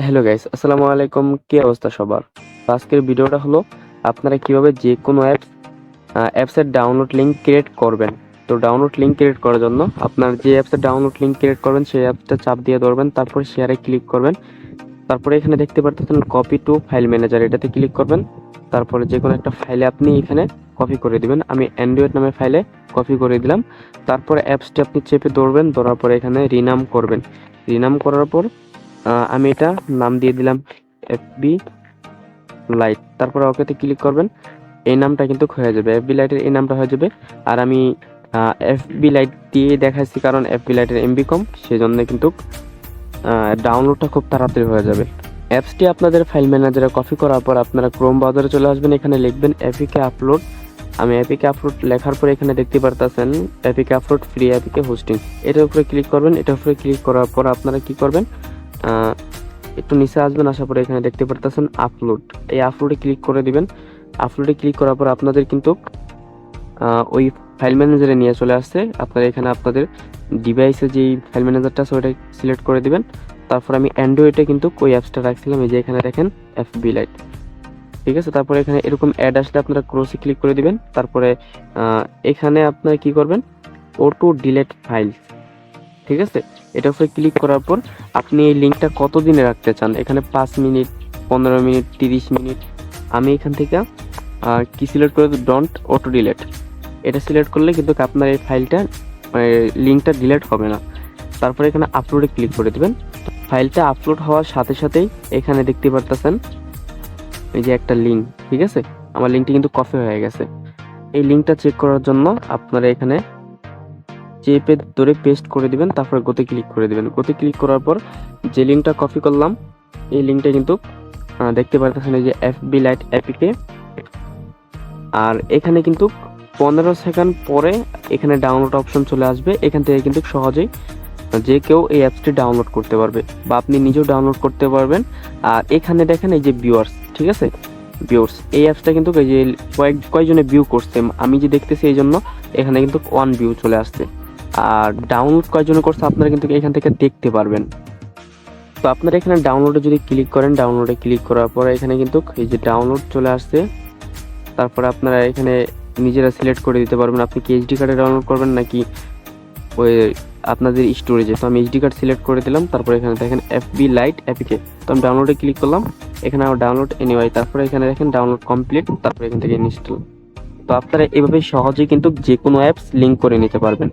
Hello guys, আসসালামু আলাইকুম। কি অবস্থা সবার? তো আজকের ভিডিওটা হলো আপনারা কিভাবে যে কোনো অ্যাপসের ডাউনলোড লিংক ক্রিয়েট করবেন। তো ডাউনলোড লিংক ক্রিয়েট করার জন্য আপনার যে অ্যাপসের ডাউনলোড লিংক ক্রিয়েট করবেন সেই অ্যাপসটা চাপ দিয়ে ধরবেন, তারপর শেয়ারে ক্লিক করবেন। তারপরে এখানে দেখতে পারতেছেন কপি টু ফাইল ম্যানেজার, এটাতে ক্লিক করবেন। তারপরে যে কোনো একটা ফাইলে আপনি এখানে কপি করে দিবেন। আমি অ্যান্ড্রয়েড নামে ফাইলে কপি করে দিলাম। তারপরে অ্যাপসটি আপনি চেপে ধরবেন, ধরার পরে এখানে রিনাম করবেন। রিনাম করার পর আমি এটা নাম দিয়ে দিলাম এফবি লাইট। তারপরে ওকেতে ক্লিক করবেন। এই নামটা কিন্তু হয়ে যাবে, এফবি লাইটের এই নামটা হয়ে যাবে। আর আমি এফবি লাইট দিয়ে দেখাচ্ছি কারণ এফবি লাইটের এমবি কম, সেজন্য কিন্তু ডাউনলোডটা খুব তাড়াতাড়ি হয়ে যাবে। অ্যাপসটি আপনাদের ফাইল ম্যানেজারে কপি করার পর আপনারা ক্রোম ব্রাউজারে চলে আসবেন। এখানে লিখবেন এপিকে আপলোড। আমি এপিকে আপলোড লেখার পরে এখানে দেখতে পারতেছেন APK upload free APK hosting, এটার উপরে ক্লিক করবেন। এটার উপরে ক্লিক করার পর আপনারা কি করবেন, একটু নিচে আসবেন, আসার পরে এখানে দেখতে পারতেছেন আপলোড। এই আপলোডে ক্লিক করে দিবেন। আপলোডে ক্লিক করার পর আপনাদের কিন্তু ওই ফাইল ম্যানেজারে নিয়ে চলে আসছে। আপনারা এখানে আপনাদের ডিভাইসে যেই ফাইল ম্যানেজারটা আছে ওইটা সিলেক্ট করে দিবেন। তারপর আমি অ্যান্ড্রয়েডে কিন্তু ওই অ্যাপসটা রাখছিলাম, এই যে এখানে দেখেন এফবি লাইট, ঠিক আছে। তারপরে এখানে এরকম অ্যাড আসলে আপনারা ক্রসে ক্লিক করে দিবেন। তারপরে এখানে আপনারা কি করবেন, অটো ডিলেট ফাইল, ঠিক আছে। এটার উপরে ক্লিক করার পর আপনি এই লিঙ্কটা কতদিনে রাখতে চান, এখানে 5 মিনিট, 15 মিনিট, 30 মিনিট। আমি এখান থেকে কি সিলেক্ট করে ডোন্ট অটো ডিলেট, এটা সিলেক্ট করলে কিন্তু আপনার এই ফাইলটা লিঙ্কটা ডিলেট হবে না। তারপরে এখানে আপলোডে ক্লিক করে দিবেন। ফাইলটা আপলোড হওয়ার সাথে সাথেই এখানে দেখতে পারতেছেন এই যে একটা লিঙ্ক, ঠিক আছে। আমার লিঙ্কটা কিন্তু কপি হয়ে গেছে। এই লিঙ্কটা চেক করার জন্য আপনারা এখানে চেপে ধরে পেস্ট করে দিবেন, তারপরে গোতে ক্লিক করে দিবেন। গোতে ক্লিক করার পর যে লিঙ্কটা কপি করলাম এই লিঙ্কটা কিন্তু দেখতে পারতেছেন এই যে এফবি লাইট এপিকে। আর এখানে কিন্তু 15 সেকেন্ড পরে এখানে ডাউনলোড অপশন চলে আসবে। এখান থেকে কিন্তু সহজেই যে কেউ এই অ্যাপসটি ডাউনলোড করতে পারবে বা আপনি নিজেও ডাউনলোড করতে পারবেন। আর এখানে দেখেন এই যে ভিউয়ার্স, ঠিক আছে, ভিউয়ার্স এই অ্যাপসটা কিন্তু এই যে কয়েকজনে ভিউ করছে আমি যে দেখতেছি, এই জন্য এখানে কিন্তু 1 ভিউ চলে আসছে। আর ডাউনলোড কয়জনে করছে আপনারা কিন্তু এখান থেকে দেখতে পারবেন। তো আপনারা এখানে ডাউনলোডে যদি ক্লিক করেন, ডাউনলোডে ক্লিক করার পরে এখানে কিন্তু এই যে ডাউনলোড চলে আসছে। তারপরে আপনারা এখানে নিজেরা সিলেক্ট করে দিতে পারবেন আপনি কি এইচডি কার্ডে ডাউনলোড করবেন নাকি ওই আপনাদের স্টোরেজে। তো আমি এইচডি কার্ড সিলেক্ট করে দিলাম। তারপরে এখানে দেখেন এফবি লাইট এপিকে, তো আমি ডাউনলোডে ক্লিক করলাম। এখানে আমার ডাউনলোড এনিওয়াই, তারপরে এখানে দেখেন ডাউনলোড কমপ্লিট, তারপরে এখান থেকে ইনস্টল। তো আপনারা এভাবে সহজেই কিন্তু যে কোনো অ্যাপস লিঙ্ক করে নিতে পারবেন।